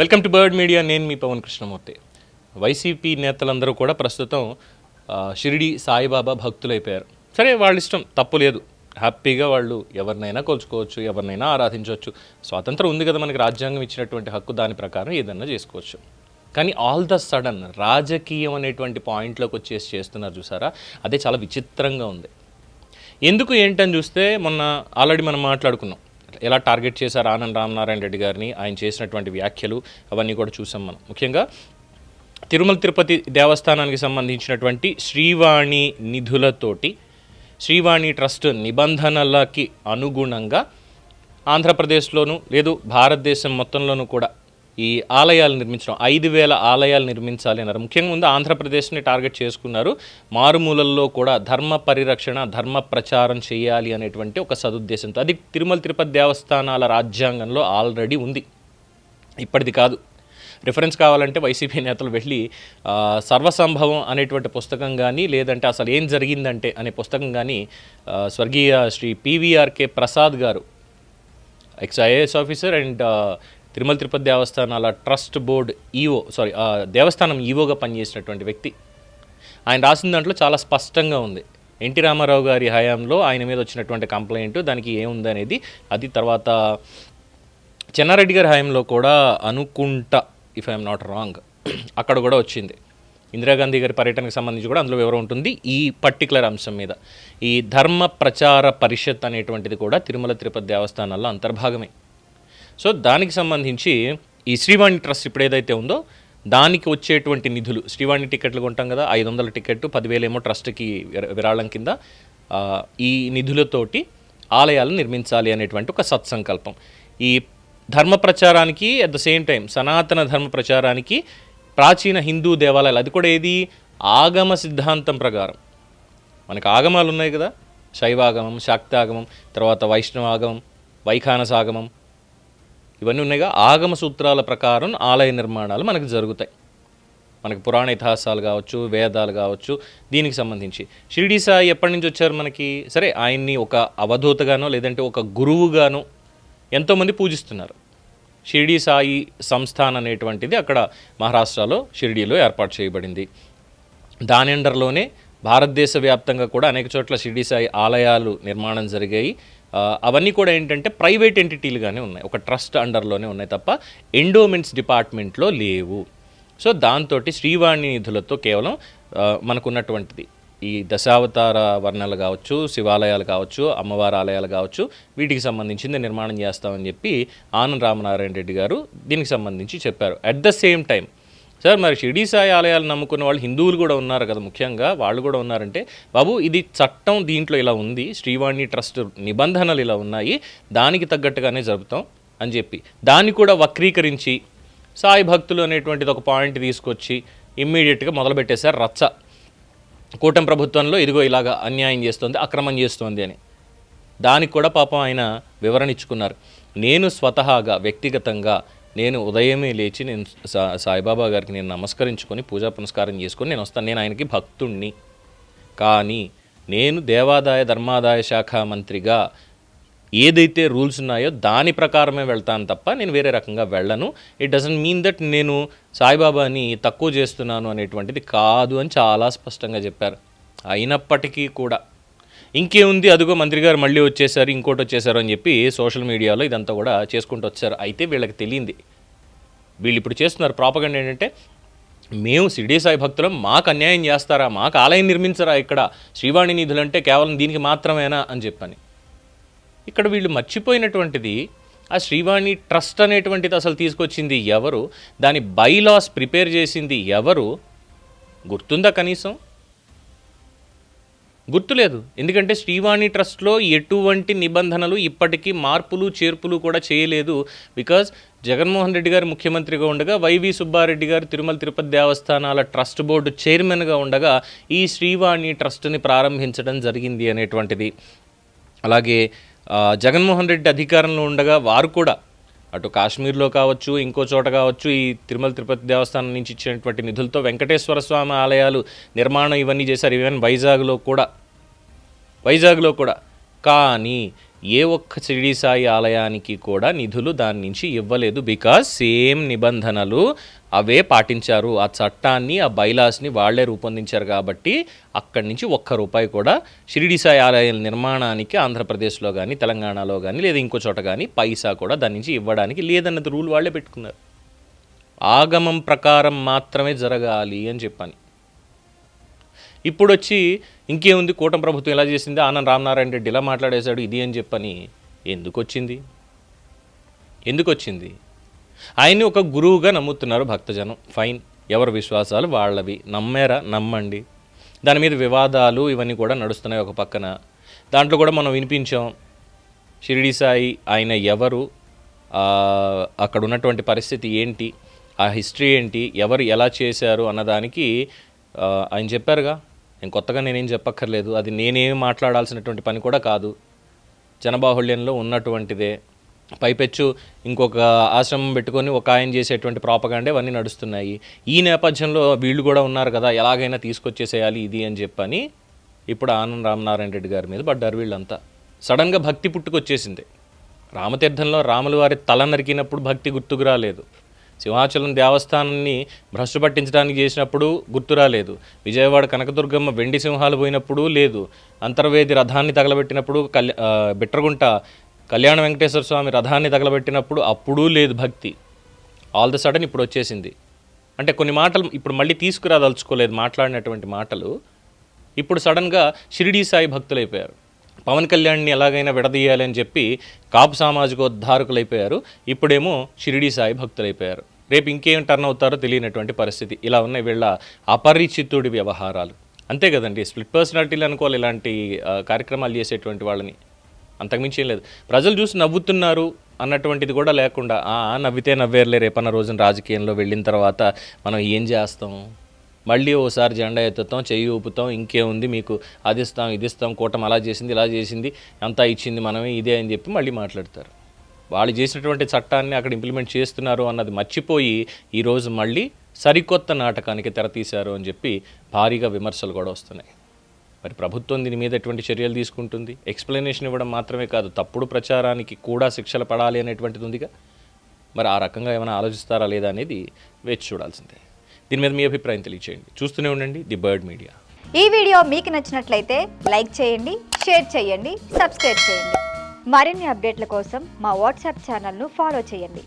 Welcome to bird media. నేను మీ Pawan Krishnamurthy. YCP నేతలందరూ కూడా ప్రస్తుతం షిరిడి సాయిబాబా భక్తులైపోయారు. సరే, వాళ్ళ ఇష్టం, తప్పు లేదు. హ్యాపీగా వాళ్ళు ఎవరినైనా కొలుచుకోవచ్చు, ఎవరినైనా ఆరాధించవచ్చు. స్వాతంత్రం ఉంది కదా మనకి, రాజ్యాంగం ఇచ్చినటువంటి హక్కు, దాని ప్రకారం ఏదన్నా చేసుకోవచ్చు. కానీ ఆల్ ద సడన్ రాజకీయం అనేటువంటి పాయింట్లోకి వచ్చేసి చేస్తున్నారు చూసారా, అదే చాలా విచిత్రంగా ఉంది. ఎందుకు ఏంటని చూస్తే, మొన్న ఆల్రెడీ మనం మాట్లాడుకున్నాం ఎలా టార్గెట్ చేశారు ఆనంద్ రామనారాయణ రెడ్డి గారిని, ఆయన చేసినటువంటి వ్యాఖ్యలు అవన్నీ కూడా చూసాం మనం. ముఖ్యంగా తిరుమల తిరుపతి దేవస్థానానికి సంబంధించినటువంటి శ్రీవాణి నిధులతోటి, శ్రీవాణి ట్రస్ట్ నిబంధనలకి అనుగుణంగా ఆంధ్రప్రదేశ్లోనూ లేదు భారతదేశం మొత్తంలోనూ కూడా ఈ ఆలయాలు నిర్మించడం, 5,000 ఆలయాలు నిర్మించాలి అన్నారు. ముఖ్యంగా ముందు ఆంధ్రప్రదేశ్ని టార్గెట్ చేసుకున్నారు. మారుమూలల్లో కూడా ధర్మ పరిరక్షణ, ధర్మ ప్రచారం చేయాలి అనేటువంటి ఒక సదుద్దేశంతో. అది తిరుమల తిరుపతి దేవస్థానాల రాజ్యాంగంలో ఆల్రెడీ ఉంది, ఇప్పటిది కాదు. రిఫరెన్స్ కావాలంటే వైసీపీ నేతలు వెళ్ళి సర్వసంభవం అనేటువంటి పుస్తకం కానీ, లేదంటే అసలు ఏం జరిగిందంటే అనే పుస్తకం కానీ, స్వర్గీయ శ్రీ పివిఆర్కే ప్రసాద్ గారు, ex IAS officer and Tirumala Tirupati దేవస్థానాల ట్రస్ట్ బోర్డు దేవస్థానం ఈవోగా పనిచేసినటువంటి వ్యక్తి, ఆయన రాసిన దాంట్లో చాలా స్పష్టంగా ఉంది. ఎన్టీ రామారావు గారి హయాంలో ఆయన మీద వచ్చినటువంటి కంప్లైంట్, దానికి ఏముంది అనేది. అది తర్వాత చెన్నారెడ్డి గారి హయాంలో కూడా అనుకుంటా, ఇఫ్ ఐఎమ్ నాట్ రాంగ్, అక్కడ కూడా వచ్చింది. ఇందిరాగాంధీ గారి పర్యటనకు సంబంధించి కూడా అందులో వివరం ఉంటుంది ఈ పర్టికులర్ అంశం మీద. ఈ ధర్మ ప్రచార పరిషత్ అనేటువంటిది కూడా తిరుమల తిరుపతి దేవస్థానాల్లో అంతర్భాగమే. సో దానికి సంబంధించి ఈ శ్రీవాణి ట్రస్ట్ ఇప్పుడు ఏదైతే ఉందో దానికి వచ్చేటువంటి నిధులు, శ్రీవాణి టికెట్లు కొంటాం కదా, 500 టికెట్, 10,000 ఏమో ట్రస్ట్కి విరాళం కింద, ఈ నిధులతోటి ఆలయాలను నిర్మించాలి అనేటువంటి ఒక సత్సంకల్పం. ఈ ధర్మ ప్రచారానికి అట్ ద సేమ్ టైం సనాతన ధర్మ ప్రచారానికి ప్రాచీన హిందూ దేవాలయాలు, అది కూడా ఏది ఆగమ సిద్ధాంతం ప్రకారం. మనకు ఆగమాలు ఉన్నాయి కదా, శైవాగమం, శాక్తాగమం, తర్వాత వైష్ణవాగమం, వైఖానసాగమం, ఇవన్నీ ఉన్నాయిగా. ఆగమ సూత్రాల ప్రకారం ఆలయ నిర్మాణాలు మనకు జరుగుతాయి. మనకు పురాణ ఇతిహాసాలు కావచ్చు, వేదాలు కావచ్చు, దీనికి సంబంధించి. షిరిడి సాయి ఎప్పటి నుంచి వచ్చారు మనకి? సరే, ఆయన్ని ఒక అవధూతగానో లేదంటే ఒక గురువుగానో ఎంతోమంది పూజిస్తున్నారు. షిరిడి సాయి సంస్థాన్ అనేటువంటిది అక్కడ మహారాష్ట్రలో షిరిడీలో ఏర్పాటు చేయబడింది. దాని అండర్లోనే భారతదేశ వ్యాప్తంగా కూడా అనేక చోట్ల షిరిడి సాయి ఆలయాలు నిర్మాణం జరిగాయి. అవన్నీ కూడా ఏంటంటే ప్రైవేట్ ఎంటిటీలుగానే ఉన్నాయి, ఒక ట్రస్ట్ అండర్లోనే ఉన్నాయి తప్ప ఎండోమెంట్స్ డిపార్ట్మెంట్లో లేవు. సో దాంతో శ్రీవాణి నిధులతో కేవలం మనకున్నటువంటిది ఈ దశావతార వర్ణాలు కావచ్చు, శివాలయాలు కావచ్చు, అమ్మవారి ఆలయాలు కావచ్చు, వీటికి సంబంధించింది నిర్మాణం చేస్తామని చెప్పి ఆనంద్ రామనారాయణ రెడ్డి గారు దీనికి సంబంధించి చెప్పారు. At the same time sir, మరి షిరిడి సాయి ఆలయాలు నమ్ముకున్న వాళ్ళు హిందువులు కూడా ఉన్నారు కదా, ముఖ్యంగా వాళ్ళు కూడా ఉన్నారంటే, బాబు ఇది చట్టం దీంట్లో ఇలా ఉంది, శ్రీవాణి ట్రస్ట్ నిబంధనలు ఇలా ఉన్నాయి, దానికి తగ్గట్టుగానే జరుపుతాం అని చెప్పి దాన్ని కూడా వక్రీకరించి సాయి భక్తులు అనేటువంటిది ఒక పాయింట్ తీసుకొచ్చి ఇమ్మీడియట్గా మొదలుపెట్టేశారు రచ్చ. కూటమి ప్రభుత్వంలో ఇదిగో ఇలాగా అన్యాయం చేస్తుంది, అక్రమం చేస్తుంది అని. దానికి కూడా పాపం ఆయన వివరణ ఇచ్చుకున్నారు. నేను స్వతహాగా వ్యక్తిగతంగా నేను ఉదయమే లేచి నేను సాయిబాబా గారికి నేను నమస్కరించుకొని పూజా పునస్కారం చేసుకొని నేను వస్తాను, నేను ఆయనకి భక్తుణ్ణి. కానీ నేను దేవాదాయ ధర్మాదాయ శాఖ మంత్రిగా ఏదైతే రూల్స్ ఉన్నాయో దాని ప్రకారమే వెళ్తాను తప్ప నేను వేరే రకంగా వెళ్ళను. ఇట్ డజంట్ మీన్ దట్ నేను సాయిబాబాని తక్కువ చేస్తున్నాను అనేటువంటిది కాదు అని చాలా స్పష్టంగా చెప్పారు. అయినప్పటికీ కూడా ఇంకేముంది, అదిగో మంత్రి గారు మళ్ళీ వచ్చేసారు, ఇంకోటి వచ్చేసారు అని చెప్పి సోషల్ మీడియాలో ఇదంతా కూడా చేసుకుంటూ వచ్చారు. అయితే వీళ్ళకి తెలియంది, వీళ్ళు ఇప్పుడు చేస్తున్నారు ప్రాపగండా ఏంటంటే, మేము షిరిడి సాయి భక్తులం, మాకు అన్యాయం చేస్తారా, మాకు ఆలయం నిర్మించరా, ఇక్కడ శ్రీవాణి నిధులంటే కేవలం దీనికి మాత్రమేనా అని చెప్పని. ఇక్కడ వీళ్ళు మర్చిపోయినటువంటిది, ఆ శ్రీవాణి ట్రస్ట్ అనేటువంటిది అసలు తీసుకొచ్చింది ఎవరు, దాని బైలాస్ ప్రిపేర్ చేసింది ఎవరు, గుర్తుందా? కనీసం గుర్తులేదు. ఎందుకంటే శ్రీవాణి ట్రస్ట్లో ఎటువంటి నిబంధనలు ఇప్పటికీ మార్పులు చేర్పులు కూడా చేయలేదు. బికాజ్ జగన్మోహన్ రెడ్డి గారు ముఖ్యమంత్రిగా ఉండగా, వైవి సుబ్బారెడ్డి గారు తిరుమల తిరుపతి దేవస్థానాల ట్రస్ట్ బోర్డు చైర్మన్గా ఉండగా ఈ శ్రీవాణి ట్రస్ట్ని ప్రారంభించడం జరిగింది అనేటువంటిది. అలాగే జగన్మోహన్ రెడ్డి అధికారంలో ఉండగా వారు కూడా అటు కాశ్మీర్లో కావచ్చు, ఇంకో చోట కావచ్చు, ఈ తిరుమల తిరుపతి దేవస్థానం నుంచి ఇచ్చినటువంటి నిధులతో వెంకటేశ్వర స్వామి ఆలయాలు నిర్మాణం ఇవన్నీ చేశారు. ఈవెన్ వైజాగ్లో కూడా. కానీ ఏ ఒక్క షిరిడి సాయి ఆలయానికి కూడా నిధులు దాని నుంచి ఇవ్వలేదు. బికాజ్ సేమ్ నిబంధనలు అవే పాటించారు. ఆ చట్టాన్ని, ఆ బైలాస్ని వాళ్లే రూపొందించారు. కాబట్టి అక్కడి నుంచి ఒక్క రూపాయి కూడా షిరిడి సాయి ఆలయాల నిర్మాణానికి ఆంధ్రప్రదేశ్లో కానీ, తెలంగాణలో కానీ, లేదా ఇంకో చోట కానీ పైసా కూడా దాని నుంచి ఇవ్వడానికి లేదన్నది రూల్ వాళ్లే పెట్టుకున్నారు. ఆగమం ప్రకారం మాత్రమే జరగాలి అని చెప్పని. ఇప్పుడు వచ్చి ఇంకేముంది, కూటమి ప్రభుత్వం ఇలా చేసింది, ఆనంద్ రామనారాయణ రెడ్డి ఇలా మాట్లాడేశాడు ఇది అని చెప్పని ఎందుకు వచ్చింది? ఆయన్ని ఒక గురువుగా నమ్ముతున్నారు భక్తజనం. ఫైన్, ఎవరి విశ్వాసాలు వాళ్ళవి. నమ్మారా, నమ్మండి. దాని మీద వివాదాలు ఇవన్నీ కూడా నడుస్తున్నాయి ఒక పక్కన. దాంట్లో కూడా మనం వినిపించాం షిరిడి సాయి ఆయన ఎవరు, అక్కడ ఉన్నటువంటి పరిస్థితి ఏంటి, ఆ హిస్టరీ ఏంటి, ఎవరు ఎలా చేశారు అన్నదానికి ఆయన చెప్పారుగా. నేను కొత్తగా నేనేం చెప్పక్కర్లేదు. అది నేనేం మాట్లాడాల్సినటువంటి పని కూడా కాదు, జనబాహుళ్యంలో ఉన్నటువంటిదే. పైపెచ్చు ఇంకొక ఆశ్రమం పెట్టుకొని ఒక ఆయన చేసేటువంటి ప్రాపగాండే అవన్నీ నడుస్తున్నాయి. ఈ నేపథ్యంలో వీళ్ళు కూడా ఉన్నారు కదా, ఎలాగైనా తీసుకొచ్చేసేయాలి ఇది అని చెప్పని ఇప్పుడు ఆనంద్ రామనారాయణ రెడ్డి గారి మీద పడ్డారు వీళ్ళంతా. సడన్గా భక్తి పుట్టుకొచ్చేసింది. రామతీర్థంలో రాముల వారి తల నరికినప్పుడు భక్తి గుర్తుకు రాలేదు. సింహాచలం దేవస్థానాన్ని భ్రష్టు పట్టించడానికి చేసినప్పుడు గుర్తు రాలేదు. విజయవాడ కనకదుర్గమ్మ వెండి సింహాలు పోయినప్పుడు లేదు. అంతర్వేది రథాన్ని తగలబెట్టినప్పుడు, బిట్రగుంట కళ్యాణ వెంకటేశ్వర స్వామి రథాన్ని తగలబెట్టినప్పుడు అప్పుడూ లేదు భక్తి. ఆల్ ద సడన్ ఇప్పుడు వచ్చేసింది. అంటే కొన్ని మాటలు ఇప్పుడు మళ్ళీ తీసుకురాదలుచుకోలేదు, మాట్లాడినటువంటి మాటలు ఇప్పుడు సడన్గా షిరిడి సాయి భక్తులైపోయారు. పవన్ కళ్యాణ్ని ఎలాగైనా విడదీయాలి అని చెప్పి కాపు సామాజికోద్ధారకులైపోయారు. ఇప్పుడేమో షిరిడి సాయి భక్తులైపోయారు. రేపు ఇంకేం టర్న్ అవుతారో తెలియనటువంటి పరిస్థితి. ఇలా ఉన్నాయి వీళ్ళ అపరిచితుడి వ్యవహారాలు. అంతే కదండి, స్ప్లిట్ పర్సనాలిటీలు అనుకోవాలి ఇలాంటి కార్యక్రమాలు చేసేటువంటి వాళ్ళని. అంతకుమించి ఏం లేదు. ప్రజలు చూసి నవ్వుతున్నారు అన్నటువంటిది కూడా లేకుండా నవ్వితే నవ్వేర్లే, రేపన్న రోజున రాజకీయంలో వెళ్ళిన తర్వాత మనం ఏం చేస్తాం, మళ్ళీ ఓసారి జెండా ఎత్తుతాం, చెయ్యి ఊపుతాం, ఇంకేముంది మీకు అది ఇస్తాం ఇది ఇస్తాం, కూటమి అలా చేసింది ఇలా చేసింది, అంతా ఇచ్చింది మనమే ఇదే అని చెప్పి మళ్ళీ మాట్లాడతారు. వాళ్ళు చేసినటువంటి చట్టాన్ని అక్కడ ఇంప్లిమెంట్ చేస్తున్నారు అన్నది మర్చిపోయి ఈరోజు మళ్ళీ సరికొత్త నాటకానికి తెరతీశారు అని చెప్పి భారీగా విమర్శలు కూడా వస్తున్నాయి. మరి ప్రభుత్వం దీని మీద ఎటువంటి చర్యలు తీసుకుంటుంది? ఎక్స్ప్లెనేషన్ ఇవ్వడం మాత్రమే కాదు, తప్పుడు ప్రచారానికి కూడా శిక్షలు పడాలి అనేటువంటిది ఉందిగా. మరి ఆ రకంగా ఏమైనా ఆలోచిస్తారా లేదా అనేది వేచి చూడాల్సిందే. దీని మీద మీ అభిప్రాయం తెలియచేయండి. చూస్తూనే ఉండండి ది బర్డ్ మీడియా. ఈ వీడియో మీకు నచ్చినట్లయితే లైక్ చేయండి, షేర్ చేయండి, సబ్స్క్రైబ్ చేయండి. మరిన్ని అప్డేట్ల కోసం మా వాట్సాప్ ఛానల్ను ఫాలో చేయండి.